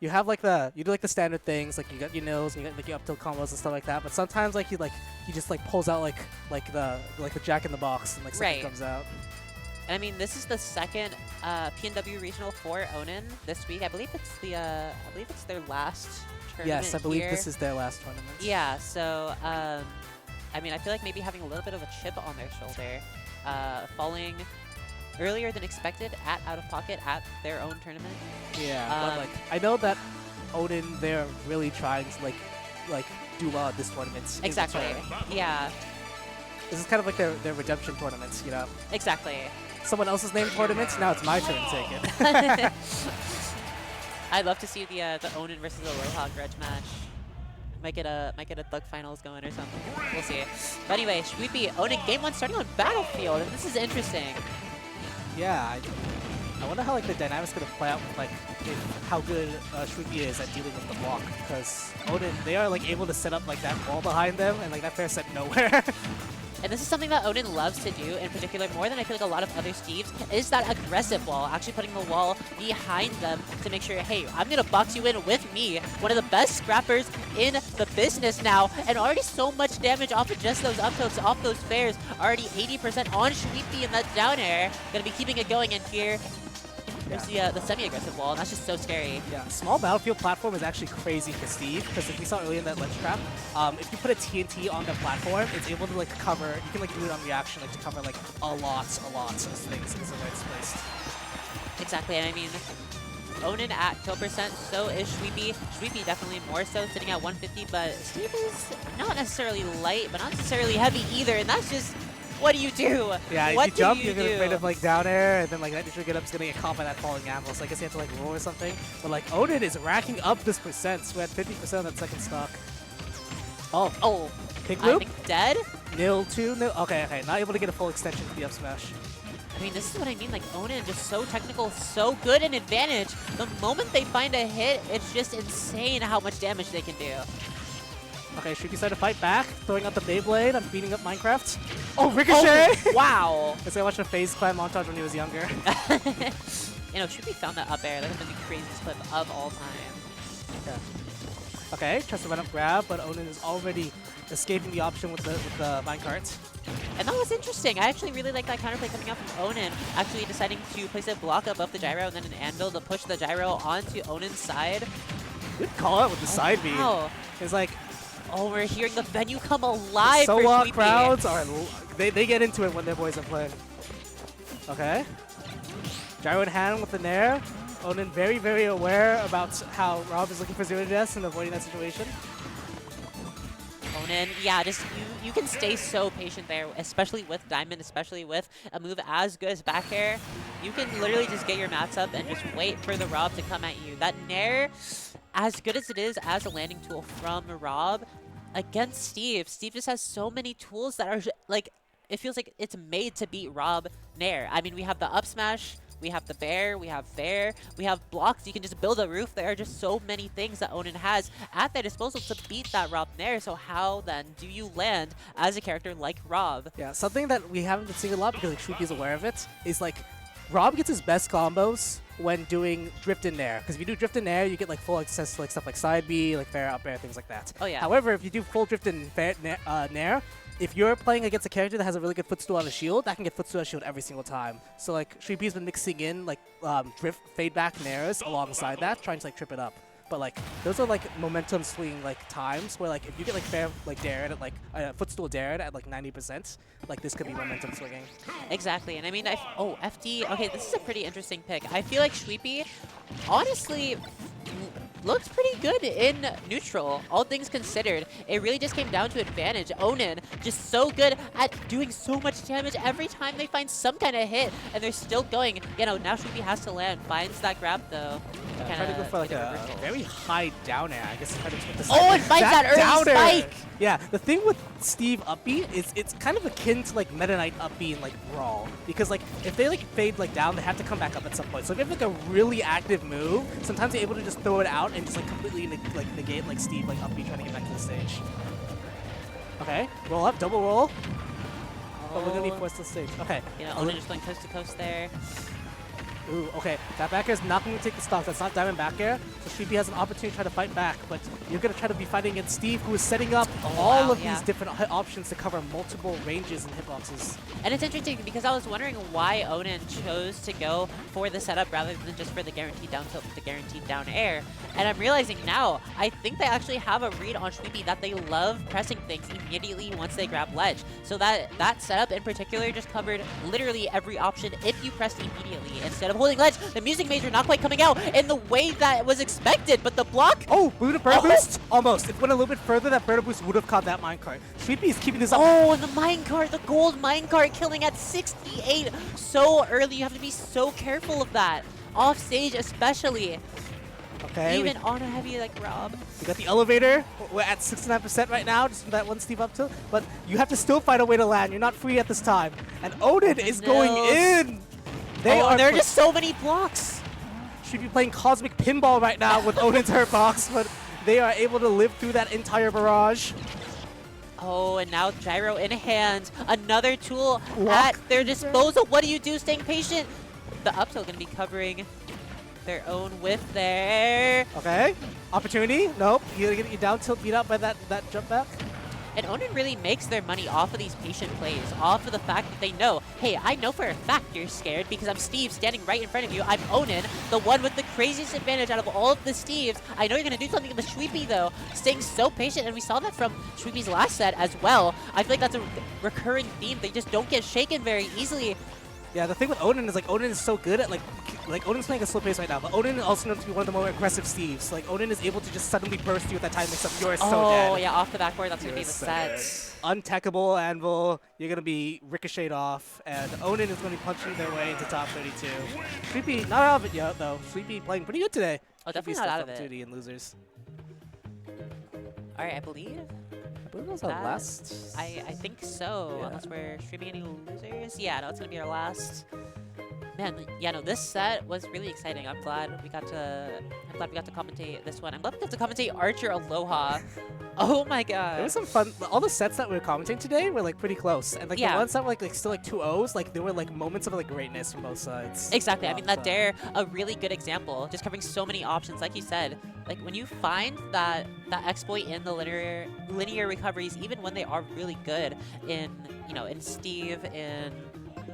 you have like you do like the standard things, like you got your nils, and you got like your up tilt combos and stuff like that. But sometimes like he just like pulls out like the Jack in the Box and like something comes out. And I mean, this is the second PNW regional for Onin this week. I believe it's their last tournament. Yes, I believe here. this is their last tournament. Yeah. So I mean, I feel like maybe having a little bit of a chip on their shoulder, falling earlier than expected out of pocket at their own tournament. Yeah, but like I know that Onin, they're really trying to like do well at this tournament. Exactly. Yeah. This is kind of like their redemption tournaments, you know. Exactly. Someone else's name tournaments. Now it's my turn to take it. I'd love to see the Onin versus Aloha grudge match. Might get a Thug finals going or something. We'll see. But anyway, Shweepy Onin game 1 starting on Battlefield, and this is interesting. Yeah, I wonder how like the dynamics gonna play out with like how good Shweepy is at dealing with the block, because Onin, they are like able to set up like that wall behind them, and like that fair set nowhere. And this is something that Onin loves to do, in particular, more than I feel like a lot of other Steves, is that aggressive wall, actually putting the wall behind them to make sure, hey, I'm going to box you in with me, one of the best scrappers in the business now, and already so much damage off of just those up tilts, off those fairs, already 80% on Shweepy in that down air, going to be keeping it going in here. There's the semi-aggressive wall, and that's just so scary. Yeah, small battlefield platform is actually crazy for Steve, because like we saw earlier in that ledge trap, if you put a TNT on the platform, it's able to like cover, you can like do it on reaction, like to cover like a lot of things in the right place. Exactly, and I mean, Onin at kill percent, so is Shweepy. Shweepy definitely more so, sitting at 150, but Steve is not necessarily light, but not necessarily heavy either, and that's just, what do you do? Yeah, what if you jump, you're gonna be afraid of like down air, and then like that neutral get up's gonna get caught by that falling anvil. So I guess you have to like roll or something. But like Onin is racking up this percent. So we're at 50% on that second stock. Oh, kick loop? I think dead? Nil 2, nil. Okay, not able to get a full extension to the up smash. I mean, this is what I mean, like Onin just so technical, so good in advantage. The moment they find a hit, it's just insane how much damage they can do. Okay, Shweepy started to fight back, throwing out the Beyblade. I'm beating up Minecraft. Oh, Ricochet! Oh, wow! Guess I watched a FaZe Clan montage when he was younger. You know, Shweepy found that up air. That has been the craziest clip of all time. Yeah. Okay, tries to run up grab, but Onin is already escaping the option with the minecart. And that was interesting. I actually really like that counterplay coming out from Onin, actually deciding to place a block above the gyro and then an anvil to push the gyro onto Onin's side. Good call out with the side beam. Wow. It's like, oh, we're hearing the venue come alive for Soa Shweepy. crowds are they get into it when their boys are playing. Okay. Gyro in hand with the nair. Onin very, very aware about how Rob is looking for 0 deaths and avoiding that situation. Onin, yeah, just you can stay so patient there, especially with Diamond, especially with a move as good as back air. You can literally just get your mats up and just wait for the Rob to come at you. That nair, as good as it is as a landing tool from Rob, against Steve just has so many tools that are like, it feels like it's made to beat Rob nair. I mean, we have the up smash, we have the bear, we have fair, we have blocks. You can just build a roof. There are just so many things that Onin has at their disposal to beat that Rob nair. So how then do you land as a character like Rob? Yeah, something that we haven't been seeing a lot because like Shweepy is aware of it is like Rob gets his best combos when doing drift in nair, because if you do drift in nair, you get like full access to like stuff like side B, like fair up air, things like that. Oh yeah. However, if you do full drift in nair, if you're playing against a character that has a really good footstool on a shield, that can get footstool on a shield every single time. So like Shweepy's been mixing in like drift fade back nairs alongside that, trying to like trip it up. But like those are like momentum swing like times where like if you get like fair like dared at like footstool dared at like 90%, like this could be momentum swinging. Exactly, and I mean, oh, FD, okay, this is a pretty interesting pick. I feel like Shweepy, honestly, looks pretty good in neutral, all things considered. It really just came down to advantage. Onin, just so good at doing so much damage every time they find some kind of hit, and they're still going. You know, now Shweepy has to land, finds that grab though. Yeah, try to go for like a very high down air. I guess try to put the oh, it finds that early spike! Yeah, the thing with Steve up B is it's kind of akin to like Meta Knight up B in like Brawl, because like if they like fade like down, they have to come back up at some point. So if you have like a really active move, sometimes you're able to just throw it out and just like completely negate like Steve like up B trying to get back to the stage. Okay, roll up, double roll. But we're gonna be forced to the stage. Okay. You know, Onin just going coast to coast there. Ooh, okay. That back air is not going to take the stock. That's not diamond back air. So Shweepy has an opportunity to try to fight back, but you're going to try to be fighting against Steve, who is setting up all of these different options to cover multiple ranges and hitboxes. And it's interesting because I was wondering why Onin chose to go for the setup rather than just for the guaranteed down tilt with the guaranteed down air. And I'm realizing now, I think they actually have a read on Shweepy that they love pressing things immediately once they grab ledge. So that setup in particular just covered literally every option if you pressed immediately instead of holding ledge. The music major not quite coming out in the way that was expected, but the block. Oh, bird boost? Almost. If it went a little bit further, that bird boost would have caught that minecart. Shweepy is keeping this up. Oh, and the minecart, the gold minecart killing at 68 so early. You have to be so careful of that. Off stage especially. Okay. Even on a heavy like Rob. We got the elevator. We're at 69% right now, just from that one Steve up tilt. But you have to still find a way to land. You're not free at this time. And Onin is going in. There are just so many blocks. Should be playing cosmic pinball right now with Onin's hurt box, but they are able to live through that entire barrage. Oh, and now gyro in hand. Another tool at their disposal. What do you do? Staying patient. The up tilt going to be covering their own whiff there. Okay. Opportunity. Nope. You're going to get your down tilt beat up by that jump back. And Onin really makes their money off of these patient plays, off of the fact that they know, hey, I know for a fact you're scared because I'm Steve standing right in front of you. I'm Onin, the one with the craziest advantage out of all of the Steves. I know you're going to do something with Shweepy, though, staying so patient. And we saw that from Shweepy's last set as well. I feel like that's a recurring theme. They just don't get shaken very easily. Yeah, the thing with Onin is, like, Onin is so good at, like Onin's playing a slow pace right now, but Onin also knows to be one of the more aggressive Steves. Like, Onin is able to just suddenly burst you with that time mix-up. You're so dead. Oh, yeah, off the backboard, that's going to be the set. Untackable Anvil, you're going to be ricocheted off, and Onin is going to be punching their way into top 32. Shweepy, not out of it yet, though. Shweepy playing pretty good today. Oh, definitely not out of it. Opportunity in losers. All right, I believe it was our last. I think so, Yeah. unless we're streaming any losers. Yeah, no, it's going to be our last. Man, yeah, no, this set was really exciting. I'm glad we got to commentate this one. I'm glad we got to commentate Archer Aloha. Oh my god. It was some fun. All the sets that we were commenting today were like pretty close. And like the ones that were like still like 2-0s, like there were like moments of like greatness from both sides. Exactly. I mean, that dare a really good example, just covering so many options. Like you said, like when you find that exploit in the linear recoveries, even when they are really good in, you know, in Steve, in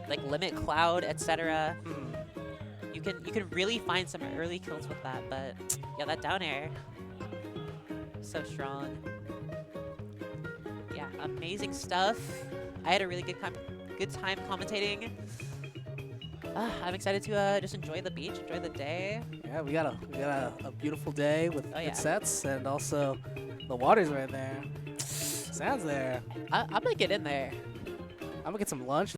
like Limit Cloud, etc. You can really find some early kills with that, but yeah, that down air, so strong. Yeah, amazing stuff. I had a really good time commentating. I'm excited to just enjoy the beach, enjoy the day. Yeah, we got a beautiful day with good sets, and also the water's right there. Sand's there. I'm gonna get in there. I'm gonna get some lunch.